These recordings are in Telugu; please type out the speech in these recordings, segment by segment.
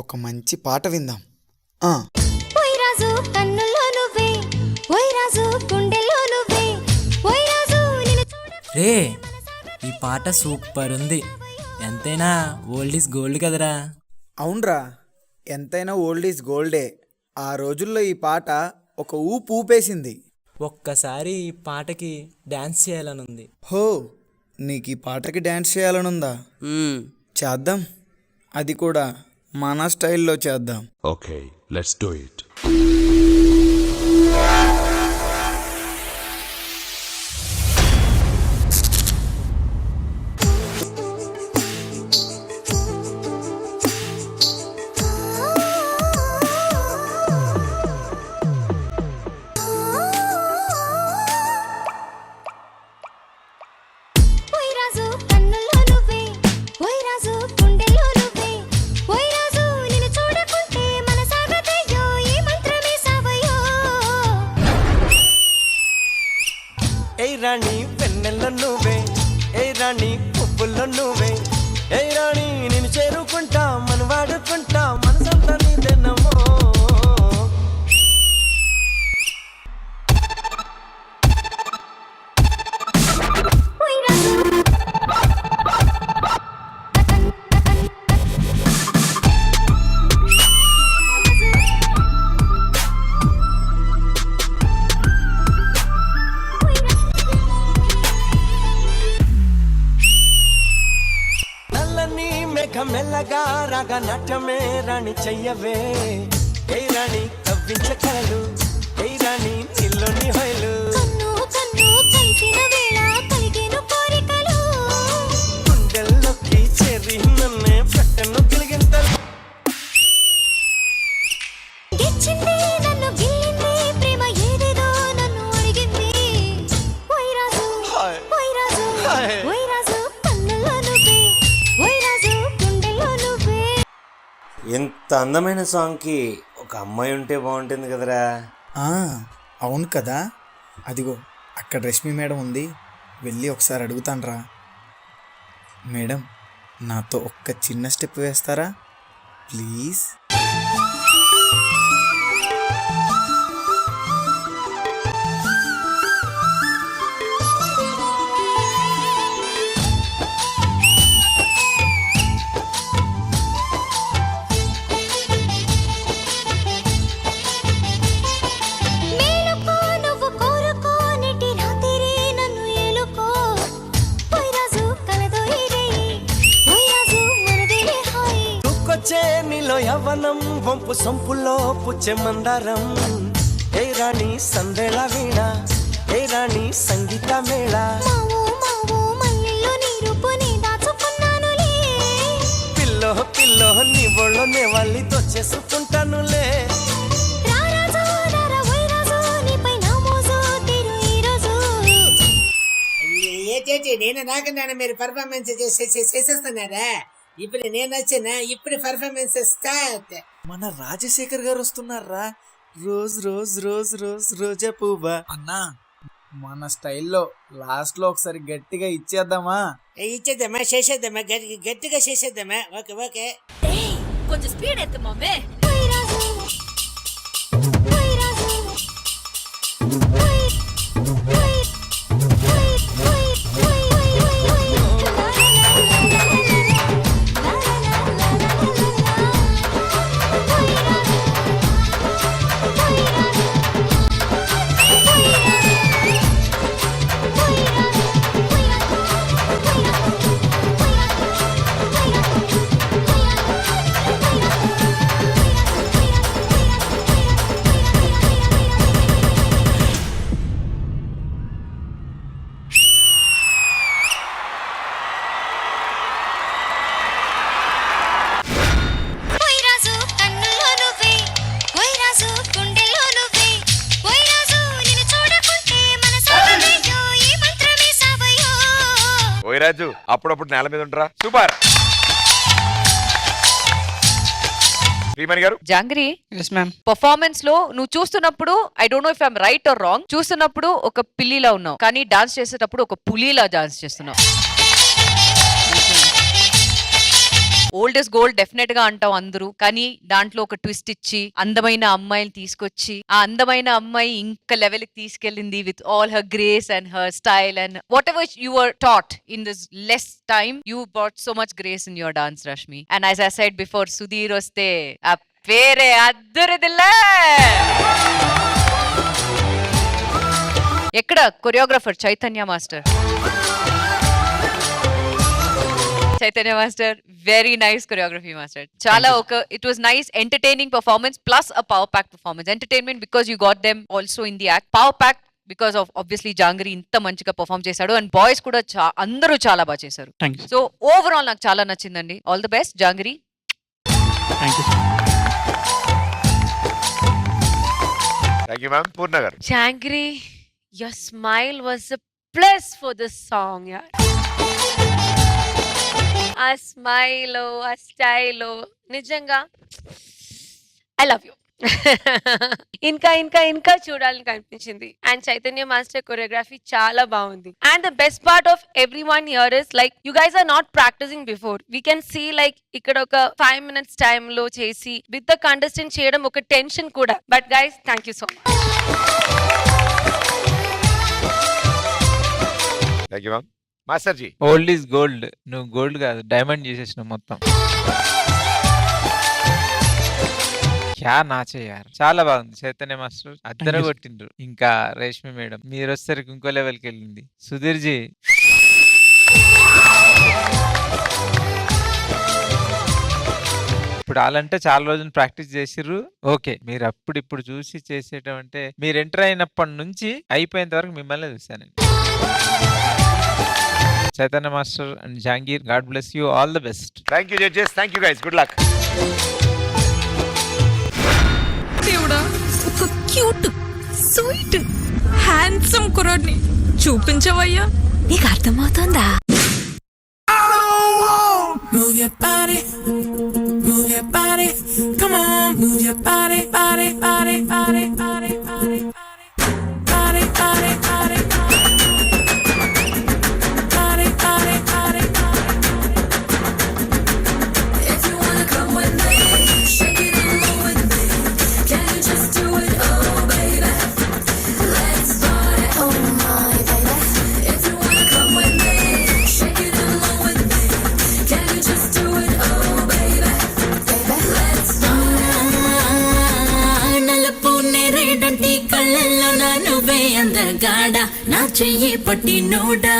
ఒక మంచి పాట విందాం. ఓయ్ రాజు కన్నుల్లో నువ్వే, ఓయ్ రాజు గుండెల్లో నువ్వే, ఓయ్ రాజు నిన్ను రే ఈ పాట సూపర్ ఉంది. ఎంతైనా ఓల్డ్ ఈజ్ గోల్డ్ కదరా. అవునరా, ఎంతైనా ఓల్డ్ ఈజ్ గోల్డే. ఆ రోజుల్లో ఈ పాట ఒక ఊపు ఊపేసింది. ఒక్కసారి ఈ పాటకి డ్యాన్స్ చేయాలనుంది. హో, నీకు ఈ పాటకి డ్యాన్స్ చేయాలనుందా? చేద్దాం, అది కూడా మన స్టైల్లో చేద్దాం. Okay, let's do it. ఓయ్ రాజు కన్నుల్లో నువ్వే, ఓయ్ రాజు గుండెల్లో నువ్వే, ఓయ్ రాజు నిన్ను చూడకుంటే మనసాగదయ్యో, ఈ మంత్రమే సావయో. ఏ రాణి వెన్నెల్లో నువ్వే, ఏ రాణి పువ్వుల్లో నువ్వే, ఏ రాణి నేను చేరుకుంటా మన వాడుకుంటా మనసంతా నీదెన్నమో. ఓయ్ రాజు నల్లని మేఘ మెల్లగా రాగా నాట్యమే రాణి చెయ్యవే, ఏ రాణి కవ్వించ కలలు, ఏ రాణి నీలోని హొయలు. కన్ను కన్ను కలిసిన వేళ కలిగేను కోరికలు, గుండెల్లోకి చేరి నన్నే పెట్టను గిలిగింతలు. గిచ్చింది నన్ను గిల్లింది ప్రేమ ఏదేదో నన్ను అడిగింది. ఓయ్ రాజు హాయ్. ఓయ్ రాజు హాయ్. ఓయ్ రాజు కన్నుల్లో నువ్వే, ఓయ్ రాజు గుండెల్లో నువ్వే. ఇంత అందమైన సాంగ్కి ఒక అమ్మాయి ఉంటే బాగుంటుంది కదరా. అవును కదా, అదిగో అక్కడ రష్మి మేడం ఉంది, వెళ్ళి ఒకసారి అడుగుతాన్రా. మేడం, నాతో ఒక్క చిన్న స్టెప్ వేస్తారా ప్లీజ్? మేలుకో నువ్వు కోరుకో నీటి రాత్రి నన్ను ఏలుకో. ఓయ్ రాజు కలదో ఇదే, ఓయ్ రాజు మనదిలే హాయ్. తుక్కొచ్చే నీలో యవ్వనం వంపు సొంపులో పుచ్చే మందారం, ఏ రాణి సందేళ వీణ, ఏ రాణి సంగీత మేళ. మావో మావో మల్లెల్లో నీ రూపుని దాచుకున్నానులే. పిల్లో పిల్లో నీ ఒళ్ళోనే వాళ్ళి దొచ్చేసుకుంటానులే. రా రాజు రారా ఓయ్ రాజు నీపై నా మోజు తీరు ఈ రోజు. ఏంటి నేను నాకన్నా మీరు పర్ఫార్మెన్స్ చేసేస్తున్నారా? ఇప్పుడు నేను వచ్చిన ఇప్పుడు పర్ఫార్మెన్స్ స్టార్ట్. మన రాజశేఖర్ గారు వస్తున్నారా? రోజ్ రోజ్ రోజ్ రోజ్ రోజా పువ్వా అన్నా, మన స్టైల్లో లాస్ట్ లో ఒకసారి గట్టిగా ఇచ్చేద్దామా? ఇచ్చేద్దామా, చేసేద్దామా, గట్టిగా చేసేద్దామా. Okay okay. కొంచెం స్పీడ్ ఎత్తు మమ్మీ. ఓయ్ రాజు ఓయ్ రాజు ఓయ్ ఓయ్ ఓయ్ ఓయ్ ఓయ్ ఓయ్ రాజు కన్నుల్లో నువ్వే, ఓయ్ రాజు గుండెల్లో నువ్వే, ఓయ్ రాజు నిన్ను చూడకుంటే మనసాగదయ్యో, ఈ మంత్రమే సావయో. ఓయ్ రాజు, అప్పుడప్పుడు నేల మీద ఉంటారా. సూపర్. శ్రీమణి గారు. జాంగ్రీ పర్ఫార్మెన్స్ లో నువ్వు చూస్తున్నప్పుడు I don't know if I'm right are wrong, చూస్తున్నప్పుడు ఒక పిల్లిలా ఉన్నావు, కానీ డాన్స్ చేసేటప్పుడు ఒక పులిలా డాన్స్ చేస్తున్నావు. ఓల్డ్ ఇస్ గోల్డ్ డెఫినెట్ గా అంటాం అందరూ, కానీ దాంట్లో ఒక ట్విస్ట్ ఇచ్చి అందమైన అమ్మాయిని తీసుకొచ్చి ఆ అందమైన అమ్మాయి ఇంకా లెవెల్ కి తీసుకెళ్ళింది with all her grace and her style and whatever you were taught in this less time, you brought so much grace in your dance Rashmi. And as I said before, Sudheer వస్తే ఆ పేరే అద్దరిదిల్లే. ఎక్కడ choreographer Chaitanya master. Chaitanya master very nice choreography master. చాలా it was nice entertaining performance plus a power pack performance. Entertainment because you got them also in the act. Power pack because of obviously jangri ఇంత మంచిగా పర్ఫార్మ్ చేశాడు అండ్ బాయ్స్ కూడా అందరూ చాలా బాగా చేశారు. సో ఓవరాల్ నాకు చాలా నచ్చిందండి. All the best Jangri. Thank you ma'am. Purna garu. Jangri, your smile was a plus for this song, yaar. ఆ స్మైల్, ఆ స్టైల్, నిజంగా ఐ లవ్ యూ. ఇంకా ఇంకా ఇంకా చూడాలని కనిపించింది. అండ్ చైతన్య మాస్టర్ కొరియోగ్రఫీ చాలా బాగుంది. And the best part of everyone here is like you guys are not practising before. We can see like ఇక్కడ ఒక 5 minutes టైమ్ లో చేసి విత్ ద కంటెస్టెంట్ చేయడం ఒక టెన్షన్ కూడా. But guys thank you so much. Thank you ma'am. Master ji. Old is gold. నువ్వు గోల్డ్ కాదు, డైమండ్ చేసేసినావు మొత్తం. క్యా నాచే యార్, చాలా బాగుంది. చైతన్య మాస్టర్ అద్దరు కొట్టిండ్రు. ఇంకా రేష్మి మేడం మీరు వచ్చేసరికి ఇంకో లెవెల్కి వెళ్ళింది. సుధీర్ జీ ఇప్పుడు వాళ్ళంటే చాలా రోజులు ప్రాక్టీస్ చేసిర్రు. ఓకే, మీరు ఇప్పుడు చూసి చేసేటంటే మీరు ఎంటర్ అయినప్పటి నుంచి అయిపోయేంత వరకు మిమ్మల్ని చూశాను. Chaitanya master and Jangir, god bless you, all the best. Thank you judges. Thank you guys. Good luck. దేవుడా, ఒక క్యూట్ స్వీట్ హ్యాండ్సమ్ కుర్రాడిని చూపించవయ్యా. నీకు అర్థమవుతుందా? Move your body, move your body, come on, move your body, body, body, body, body, body, body, body, body, body, body, body. If you wanna come with me, shake it and move with me. Can you just do it, oh baby? Let's party, oh my baby. If you wanna come with me, shake it and move with me. Can you just do it, oh baby? Let's నలుపు నేరేడంటి కళ్ళల్లో నా నువ్వే అందగాడ, నా చెయ్యి పట్టి నోడా.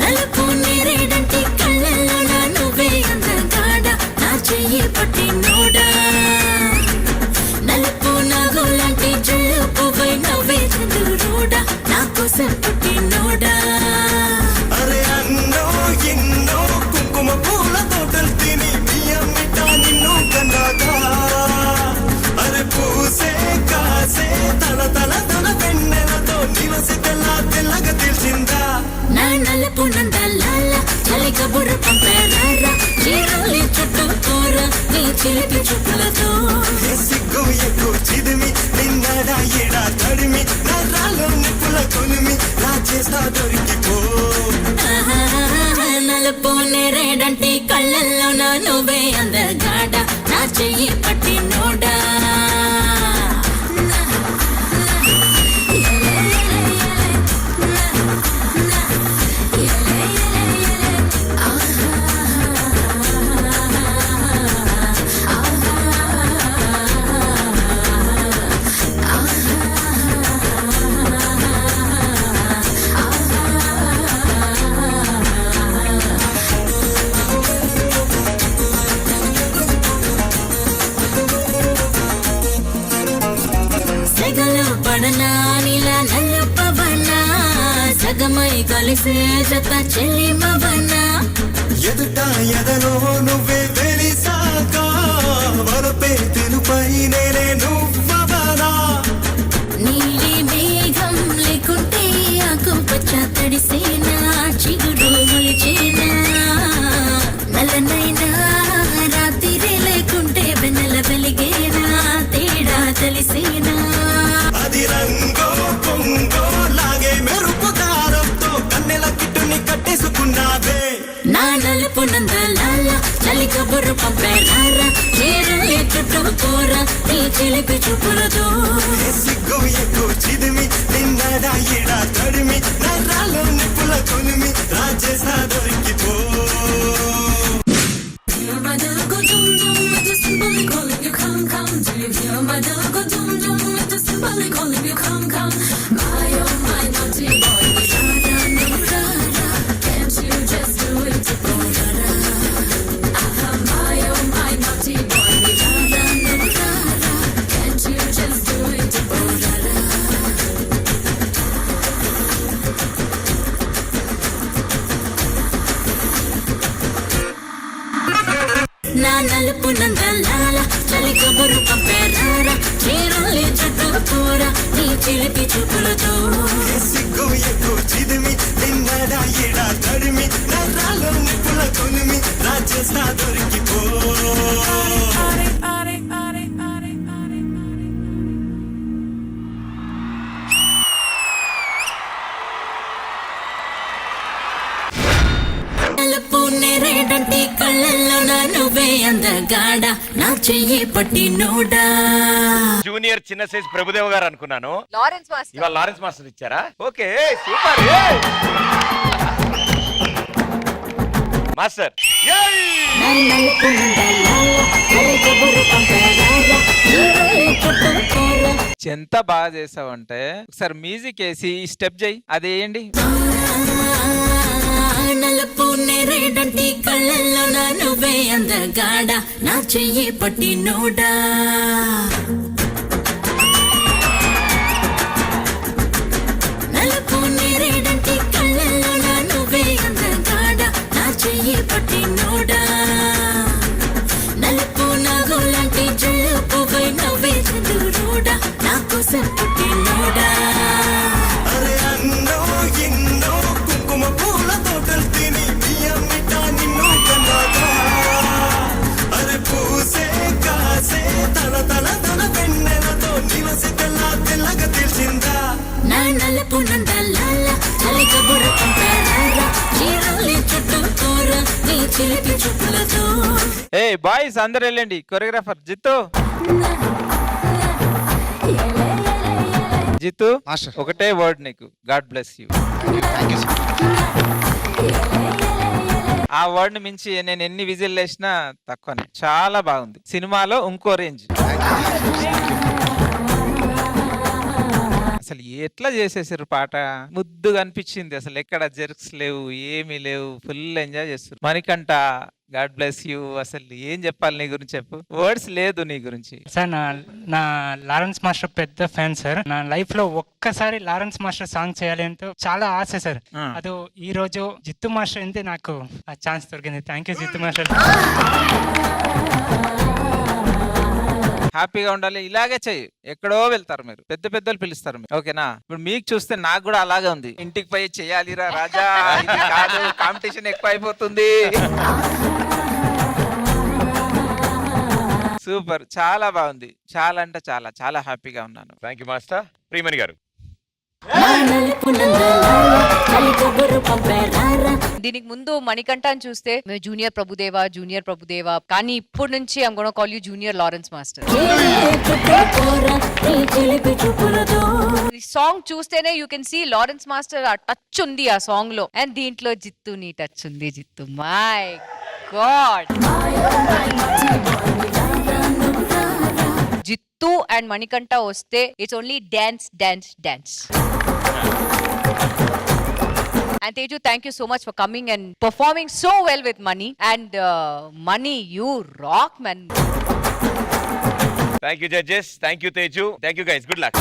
నలుపు నేరేడంటి కళ్ళల్లో నా నువ్వే అందగాడ, నా చెయ్యి పట్టి నోడా. నలుపు నాగులాంటి జల్లుపువై నవ్వే చంద్రుడా, నా కోసం పుట్టి నోడా. అరే అన్నో ఎన్నో కుంకుమ పూల తోటలు తిని మీ అమ్మిట నిన్ను కన్నాగా. అరే పూసే కాసే తల తల తల వెన్నెలతో నివసి తెల్లగా తెలిసిందా. నా నలుపు నందలాల చలి కబురు పంపారా, చీరలి చుట్టూ కూర నీ చిలిపి చుట్టులతో. సిగ్గు ఎక్కువ చిదిమి నిన్నడా ఎడా తడిమి నరాలో నిప్పుల కొనిమి నా చేస్తా దొరికిపో. నలుపు నేరేడంటి కళ్ళల్లో నా నువ్వే అందగాడ, నా చెయ్యి పట్టి నోడా. సగమై కలిసే జత చెల్లిమవనా. ఎదుట ఎదలో నువ్వే వెలిసాక వరపే తెలుపై నేనే నువ్వవనా. నీలి మేఘం లేకుంటే ఆకుపచ్చ తడిసేనా, చిగురు మొలిచేనా. నల్లనైనా రాత్రి లేకుంటే వెన్నెల వెలిగేనా, తేడా తెలిసేనా. అది రంగో పొంగో లాగే మెరుపు దారంతో కన్నెల నా నలుపు నందలాల చలి కబురు పంపారారా చీరలే చుట్టూ కూర నీ చిలిపి చూపులతో సిగ్గు ఎక్కువ చిదిమి నిన్నడా ఎడా తడిమి నరాలు నిప్పుల కొలిమి రాజేసా దొరికిపో My dog go dum dum with the symbolic calling you come come. Do you hear my dog go dum dum with the symbolic calling you come come. My oh my naughty boy, da da da da. Can't you just do it to go da da? My oh my naughty boy, da da da da. Can't you just do it to go da da? నా నలుపు నందలాల చలి కబురు పంపారారా చీరలే చుట్టూ కూర నీ చిలిపి చూపులతో సిగ్గు ఎక్కువ చిదిమి నిన్నడా ఎడా తడిమి నరాలు నిప్పుల కొలిమి రాజేస్తా దొరికిపో నలుపు నేరేడంటి కళ్ళల్లో నా నువ్వే అందగాడ నా చెయ్యి పట్టి నోడా జూనియర్ చిన్న సైజ్ ప్రభుదేవ గారు అనుకున్నాను. లారెన్స్ మాస్టర్ ఇవాళ లారెన్స్ మాస్టర్ ఇచ్చారా? Okay super master. నా నలుపు నందలాల చలి కబురు పంపారారా చీరలే చుట్టూ కూర ఎంత బాగా చేసావంటే ఒకసారి మ్యూజిక్ వేసి ఈ స్టెప్ చేయి, అదేయండి. నలుపు నేరేడంటి కళ్ళల్లో నా నువ్వే అందగాడ నా చెయ్యి పట్టి నోడా నలుపు నేరేడంటి కళ్ళల్లో నా నువ్వే అందగాడ నా చెయ్యి పట్టి నోడా నలుపు నాగులాంటి జల్లుపు పై నవ్వే చంద్రుడా నా కోసం పుట్టి నోడా అరే అన్నో ఎన్నో కుంకుమ పూల తోటలు తిని బియ్యమిట నిన్ను కన్నాగా అరే పూసే కాసే తల తల తల వెన్నెలతో నిలసి తెల్లగా తెలిసిందా నా నలుపు నందలాల చలి కబురు పంపారారా చీరలే చుట్టూ కూర నీ చిలిపి చూపులతో ఏ బాయ్స్ అందరు వెళ్ళండి. కొరియోగ్రాఫర్ జిత్తు, జిత్తు ఒకటే వర్డ్ నీకు, గాడ్ బ్లెస్ యూ. ఆ వర్డ్ ని మించి నేను ఎన్ని విజిల్ వేసినా తక్కువనే. చాలా బాగుంది. సినిమాలో ఇంకో రేంజ్. అసలు ఎట్లా చేసేసారు పాట, ముద్దుగా అనిపించింది. అసలు ఎక్కడ జెర్క్స్ లేవు, ఏమీ లేవు, ఫుల్ ఎంజాయ్ చేస్తారు. Manikanta God bless you. అసలు ఏం చెప్పాలి నీ గురించి, చెప్పు. వర్డ్స్ లేదు నీ గురించి. సార్ నా లారెన్స్ మాస్టర్ పెద్ద ఫ్యాన్ సార్. నా లైఫ్ లో ఒక్కసారి లారెన్స్ మాస్టర్ సాంగ్ చేయాలి అంటే చాలా ఆశ సార్. అది ఈ రోజు జిత్తు మాస్టర్ అయితే నాకు ఆ ఛాన్స్ దొరికింది. Thank you Jittu master. హ్యాపీగా ఉండాలి, ఇలాగే చెయ్యి. ఎక్కడో వెళ్తారు మీరు, పెద్ద పెద్దలు పిలుస్తారు మీరు, ఓకేనా? ఇప్పుడు మీకు చూస్తే నాకు కూడా అలాగే ఉంది. ఇంటికి పోయి చెయ్యాలిరా రాజా, ఇది కాదు, కాంపిటీషన్ ఎక్కువ అయిపోతుంది. సూపర్, చాలా బాగుంది. చాలా అంటే చాలా చాలా హ్యాపీగా ఉన్నాను. Thank you master. ప్రియమణి గారు. దీనికి ముందు మణికంఠని చూస్తే జూనియర్ ప్రభుదేవా కానీ ఇప్పుడు నుంచి I'm gonna call you junior Lawrence master. ఈ సాంగ్ చూస్తేనే you can see Lawrence master ఆ టచ్ ఉంది ఆ సాంగ్ లో, అండ్ దీంట్లో జిత్తు నీ టచ్ ఉంది. Jittu my god. Jittu and Manikanta వస్తే it's only dance dance dance. And Teju, thank you so much for coming and performing so well with Mani. And Mani, you rock, man. Thank you judges. Thank you Teju. Thank you guys. Good luck.